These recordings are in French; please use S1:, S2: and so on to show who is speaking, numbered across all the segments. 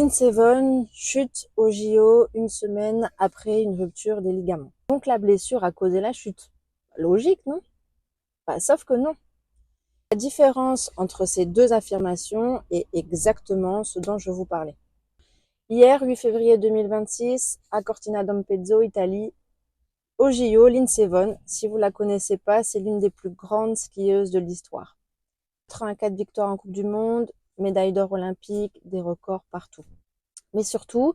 S1: Lindsey Vonn chute au JO une semaine après une rupture des ligaments. Donc la blessure a causé la chute. Logique, non? Sauf que non. La différence entre ces deux affirmations est exactement ce dont je vous parlais. Hier, 8 février 2026, à Cortina d'Ampezzo, Italie, au JO, Lindsey Vonn, si vous la connaissez pas, c'est l'une des plus grandes skieuses de l'histoire. 84 victoires en Coupe du Monde, médaille d'or olympique, des records partout. Mais surtout,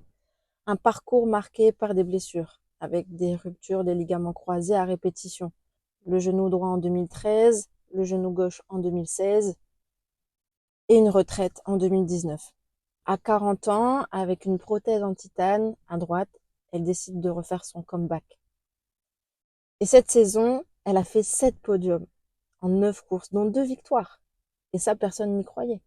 S1: un parcours marqué par des blessures, avec des ruptures des ligaments croisés à répétition. Le genou droit en 2013, le genou gauche en 2016 et une retraite en 2019. À 40 ans, avec une prothèse en titane à droite, elle décide de refaire son comeback. Et cette saison, elle a fait 7 podiums en 9 courses, dont 2 victoires. Et ça, personne n'y croyait.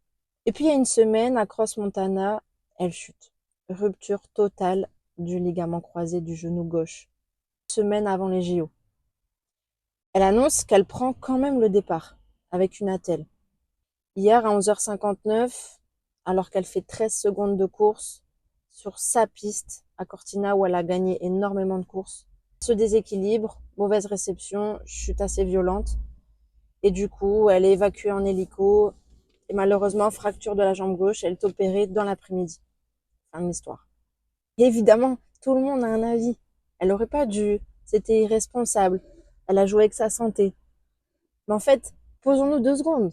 S1: Et puis il y a une semaine, à Cross Montana, elle chute. Rupture totale du ligament croisé du genou gauche. Semaine avant les JO. Elle annonce qu'elle prend quand même le départ, avec une attelle. Hier, à 11h59, alors qu'elle fait 13 secondes de course, sur sa piste, à Cortina, où elle a gagné énormément de courses, ce déséquilibre, mauvaise réception, chute assez violente. Et du coup, elle est évacuée en hélico. Et malheureusement, fracture de la jambe gauche, elle est opérée dans l'après-midi. Fin de l'histoire. Et évidemment, tout le monde a un avis. Elle aurait pas dû. C'était irresponsable. Elle a joué avec sa santé. Mais en fait, posons-nous 2 secondes.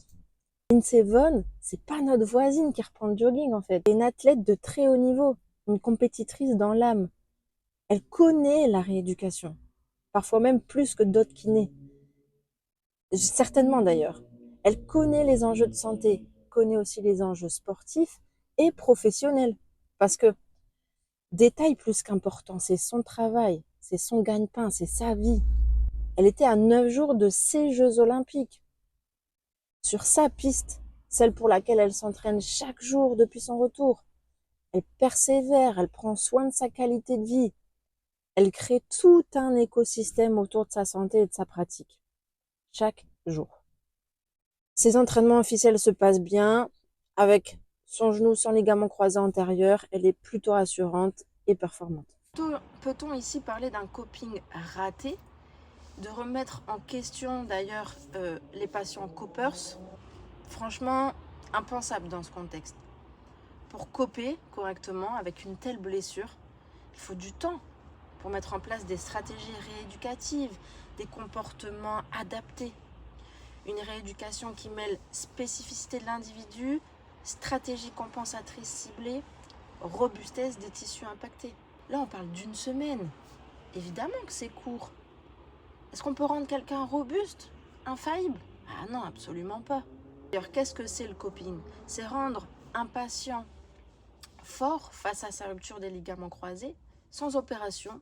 S1: Lindsey Vonn, c'est pas notre voisine qui reprend le jogging, en fait. C'est une athlète de très haut niveau. Une compétitrice dans l'âme. Elle connaît la rééducation. Parfois même plus que d'autres kinés. Certainement d'ailleurs. Elle connaît les enjeux de santé. Connaît aussi les enjeux sportifs et professionnels. Parce que détail plus qu'important, c'est son travail, c'est son gagne-pain, c'est sa vie. Elle était à 9 jours de ses Jeux Olympiques. Sur sa piste, celle pour laquelle elle s'entraîne chaque jour depuis son retour. Elle persévère, elle prend soin de sa qualité de vie. Elle crée tout un écosystème autour de sa santé et de sa pratique. Chaque jour. Ses entraînements officiels se passent bien. Avec son genou sans ligament croisé antérieur, elle est plutôt rassurante et performante. Peut-on ici parler d'un coping raté? De remettre en question d'ailleurs les patients copers? Franchement, impensable dans ce contexte. Pour coper correctement avec une telle blessure, il faut du temps pour mettre en place des stratégies rééducatives, des comportements adaptés. Une rééducation qui mêle spécificité de l'individu, stratégie compensatrice ciblée, robustesse des tissus impactés. Là, on parle d'une semaine. Évidemment que c'est court. Est-ce qu'on peut rendre quelqu'un robuste, infaillible? Ah non, absolument pas. D'ailleurs, qu'est-ce que c'est le coping? C'est rendre un patient fort face à sa rupture des ligaments croisés, sans opération,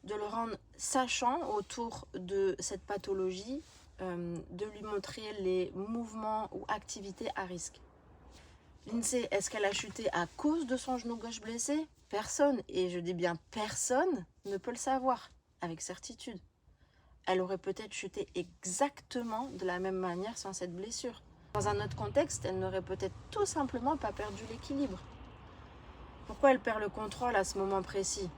S1: de le rendre sachant autour de cette pathologie, de lui montrer les mouvements ou activités à risque. Lindsey, est-ce qu'elle a chuté à cause de son genou gauche blessé? Personne, et je dis bien personne, ne peut le savoir avec certitude. Elle aurait peut-être chuté exactement de la même manière sans cette blessure. Dans un autre contexte, elle n'aurait peut-être tout simplement pas perdu l'équilibre. Pourquoi elle perd le contrôle à ce moment précis?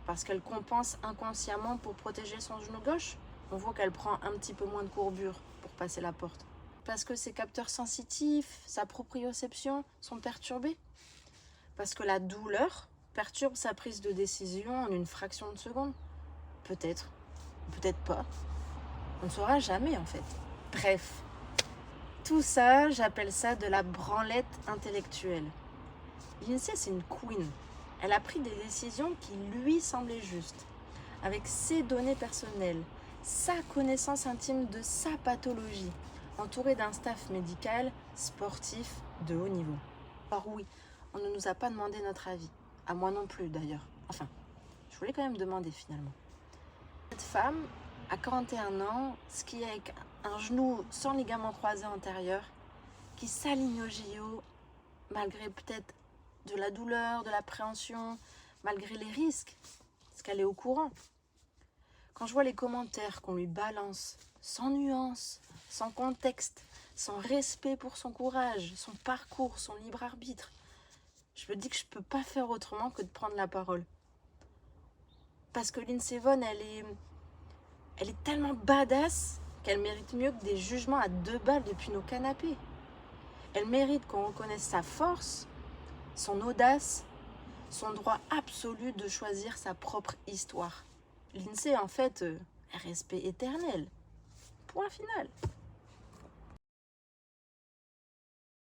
S1: Parce qu'elle compense inconsciemment pour protéger son genou gauche? On voit qu'elle prend un petit peu moins de courbure pour passer la porte. Parce que ses capteurs sensitifs, sa proprioception sont perturbés? Parce que la douleur perturbe sa prise de décision en une fraction de seconde? Peut-être, peut-être pas. On ne saura jamais en fait. Bref, tout ça, j'appelle ça de la branlette intellectuelle. Lindsey, c'est une queen. Elle a pris des décisions qui lui semblaient justes, avec ses données personnelles, sa connaissance intime de sa pathologie, entourée d'un staff médical, sportif, de haut niveau. Alors oui, on ne nous a pas demandé notre avis. À moi non plus d'ailleurs. Enfin, je voulais quand même demander finalement. Cette femme, à 41 ans, skie avec un genou sans ligament croisé antérieur, qui s'aligne au JO, malgré peut-être de la douleur, de l'appréhension, malgré les risques, parce qu'elle est au courant. Quand je vois les commentaires qu'on lui balance, sans nuance, sans contexte, sans respect pour son courage, son parcours, son libre arbitre, Je me dis que je peux pas faire autrement que de prendre la parole. Parce que Lindsey Vonn, elle est tellement badass qu'elle mérite mieux que des jugements à 2 balles depuis nos canapés. Elle mérite qu'on reconnaisse sa force, son audace, son droit absolu de choisir sa propre histoire. Lindsey, en fait, respect éternel. Point final.